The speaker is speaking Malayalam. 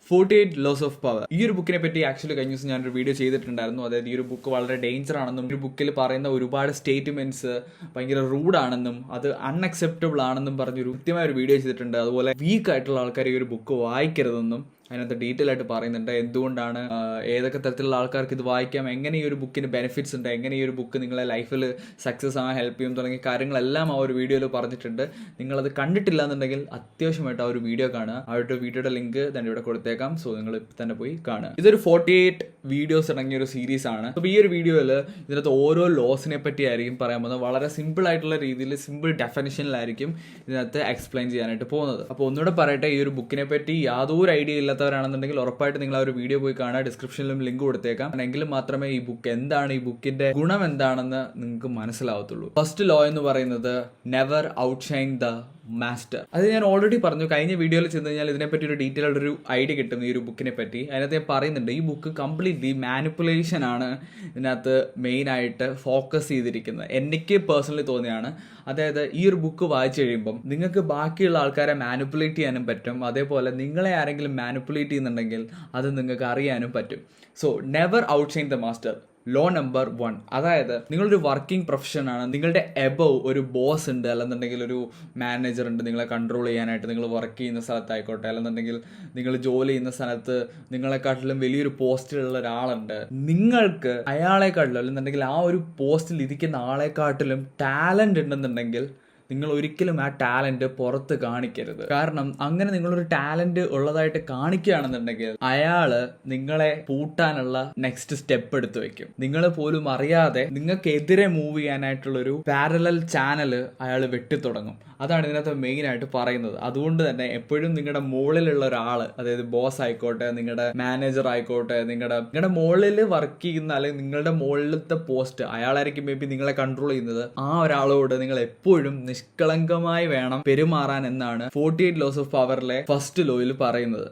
48 Laws of Power. ഈ ഒരു ബുക്കിനെ പറ്റി ആക്ച്വലി കഴിഞ്ഞ ദിവസം ഞാനൊരു വീഡിയോ ചെയ്തിട്ടുണ്ടായിരുന്നു. അതായത് ഈ ഒരു ബുക്ക് വളരെ ഡേഞ്ചർ ആണെന്നും ഈ ബുക്കിൽ പറയുന്ന ഒരുപാട് സ്റ്റേറ്റ്മെന്റ്സ് ഭയങ്കര റൂഡാണെന്നും അത് അൺഅക്സെപ്റ്റബിൾ ആണെന്നും പറഞ്ഞൊരു കൃത്യമായ ഒരു വീഡിയോ ചെയ്തിട്ടുണ്ട്. അതുപോലെ വീക്ക് ആയിട്ടുള്ള ആൾക്കാർ ഈ ഒരു ബുക്ക് വായിക്കരുതെന്നും അതിനകത്ത് ഡീറ്റെയിൽ ആയിട്ട് പറയുന്നുണ്ട്. എന്തുകൊണ്ടാണ്, ഏതൊക്കെ തരത്തിലുള്ള ആൾക്കാർക്ക് ഇത് വായിക്കാം, എങ്ങനെ ഈ ഒരു ബുക്കിന് ബെനിഫിറ്റ്സ് ഉണ്ട്, എങ്ങനെ ഈ ഒരു ബുക്ക് നിങ്ങളെ ലൈഫിൽ സക്സസ് ആവാൻ ഹെൽപ്പ് ചെയ്യും തുടങ്ങിയ കാര്യങ്ങളെല്ലാം ആ ഒരു വീഡിയോയിൽ പറഞ്ഞിട്ടുണ്ട്. നിങ്ങളത് കണ്ടിട്ടില്ല എന്നുണ്ടെങ്കിൽ അത്യാവശ്യമായിട്ട് ആ ഒരു വീഡിയോ കാണുക. ആ ഒരു വീഡിയോയുടെ ലിങ്ക് തന്നെ ഇവിടെ കൊടുത്തേക്കാം. സോ നിങ്ങൾ ഇപ്പം തന്നെ പോയി കാണുക. ഇതൊരു 48 വീഡിയോസ് അടങ്ങിയ ഒരു സീരീസ് ആണ്. അപ്പോൾ ഈ ഒരു വീഡിയോയിൽ ഇതിനകത്ത് ഓരോ ലോസിനെ പറ്റി ആയിരിക്കും പറയാൻ പോകുന്നത്. വളരെ സിമ്പിൾ ആയിട്ടുള്ള രീതിയിൽ സിമ്പിൾ ഡെഫിനിഷനിലായിരിക്കും ഇതിനകത്ത് എക്സ്പ്ലെയിൻ ചെയ്യാനായിട്ട് പോകുന്നത്. അപ്പോൾ ഒന്നുകൂടെ പറയട്ടെ, ഈ ഒരു ബുക്കിനെ പറ്റി യാതൊരു ഐഡിയ ഇല്ലാത്തവരാണെന്നുണ്ടെങ്കിൽ ഉറപ്പായിട്ട് നിങ്ങൾ ആ ഒരു വീഡിയോ പോയി കാണുക. ഡിസ്ക്രിപ്ഷനിലും ലിങ്ക് കൊടുത്തേക്കാം. എങ്കിലും മാത്രമേ ഈ ബുക്ക് എന്താണ്, ഈ ബുക്കിന്റെ ഗുണം എന്താണെന്ന് നിങ്ങൾക്ക് മനസ്സിലാവത്തുള്ളൂ. ഫസ്റ്റ് ലോ എന്ന് പറയുന്നത് നെവർ ഔട്ട്ഷൈൻ ദ മാസ്റ്റർ. അത് ഞാൻ ഓൾറെഡി പറഞ്ഞു. കഴിഞ്ഞ വീഡിയോയിൽ ചെന്ന് കഴിഞ്ഞാൽ ഇതിനെപ്പറ്റി ഒരു ഡീറ്റെയിൽ ആയിട്ടൊരു ഐഡിയ കിട്ടും ഈ ഒരു ബുക്കിനെ പറ്റി. അതിനകത്ത് ഞാൻ പറയുന്നുണ്ട്, ഈ ബുക്ക് കംപ്ലീറ്റ്ലി മാനിപ്പുലേഷൻ ആണ് ഇതിനകത്ത് മെയിൻ ആയിട്ട് ഫോക്കസ് ചെയ്തിരിക്കുന്നത്. എനിക്ക് പേഴ്സണലി തോന്നിയാണ്. അതായത് ഈ ഒരു ബുക്ക് വായിച്ചു കഴിയുമ്പം നിങ്ങൾക്ക് ബാക്കിയുള്ള ആൾക്കാരെ മാനിപ്പുലേറ്റ് ചെയ്യാനും പറ്റും. അതേപോലെ നിങ്ങളെ ആരെങ്കിലും മാനിപ്പുലേറ്റ് ചെയ്യുന്നുണ്ടെങ്കിൽ അത് നിങ്ങൾക്ക് അറിയാനും പറ്റും. So never outshine the master. Law number 1, അതായത് നിങ്ങളൊരു വർക്കിംഗ് പ്രൊഫഷൻ ആണ്. നിങ്ങളുടെ എബവ് ഒരു ബോസ് ഉണ്ട്, അല്ലെന്നുണ്ടെങ്കിൽ ഒരു മാനേജർ ഉണ്ട് നിങ്ങളെ കൺട്രോൾ ചെയ്യാനായിട്ട്. നിങ്ങൾ വർക്ക് ചെയ്യുന്ന സ്ഥലത്തായിക്കോട്ടെ, അല്ലെന്നുണ്ടെങ്കിൽ നിങ്ങൾ ജോലി ചെയ്യുന്ന സ്ഥലത്ത് നിങ്ങളെക്കാട്ടിലും വലിയൊരു പോസ്റ്റിലുള്ള ഒരാളുണ്ട്. നിങ്ങൾക്ക് അയാളെക്കാട്ടിലും അല്ലെന്നുണ്ടെങ്കിൽ ആ ഒരു പോസ്റ്റിൽ ഇരിക്കുന്ന ആളെക്കാട്ടിലും ടാലന്റ് ഉണ്ടെന്നുണ്ടെങ്കിൽ നിങ്ങൾ ഒരിക്കലും ആ ടാലന്റ് പുറത്ത് കാണിക്കരുത്. കാരണം അങ്ങനെ നിങ്ങളൊരു ടാലന്റ് ഉള്ളതായിട്ട് കാണിക്കുകയാണെന്നുണ്ടെങ്കിൽ അയാള് നിങ്ങളെ പൂട്ടാനുള്ള നെക്സ്റ്റ് സ്റ്റെപ്പ് എടുത്ത് വെക്കും. നിങ്ങൾ പോലും അറിയാതെ നിങ്ങൾക്കെതിരെ മൂവ് ചെയ്യാനായിട്ടുള്ളൊരു പാരലൽ ചാനൽ അയാൾ വെട്ടിത്തുടങ്ങും. അതാണ് ഇതിനകത്ത് മെയിൻ ആയിട്ട് പറയുന്നത്. അതുകൊണ്ട് തന്നെ എപ്പോഴും നിങ്ങളുടെ മുകളിലുള്ള ഒരാള്, അതായത് ബോസ് ആയിക്കോട്ടെ, നിങ്ങളുടെ മാനേജർ ആയിക്കോട്ടെ, നിങ്ങളുടെ മുകളിൽ വർക്ക് ചെയ്യുന്ന അല്ലെങ്കിൽ നിങ്ങളുടെ മുകളിലത്തെ പോസ്റ്റ് അയാളായിരിക്കും മേ ബി നിങ്ങളെ കൺട്രോൾ ചെയ്യുന്നത്. ആ ഒരാളോട് നിങ്ങൾ എപ്പോഴും നിഷ്കളങ്കമായി വേണം പെരുമാറാൻ എന്നാണ് 48 ലോസ് ഓഫ് പവറിലെ ഫസ്റ്റ് ലോയിൽ പറയുന്നത്.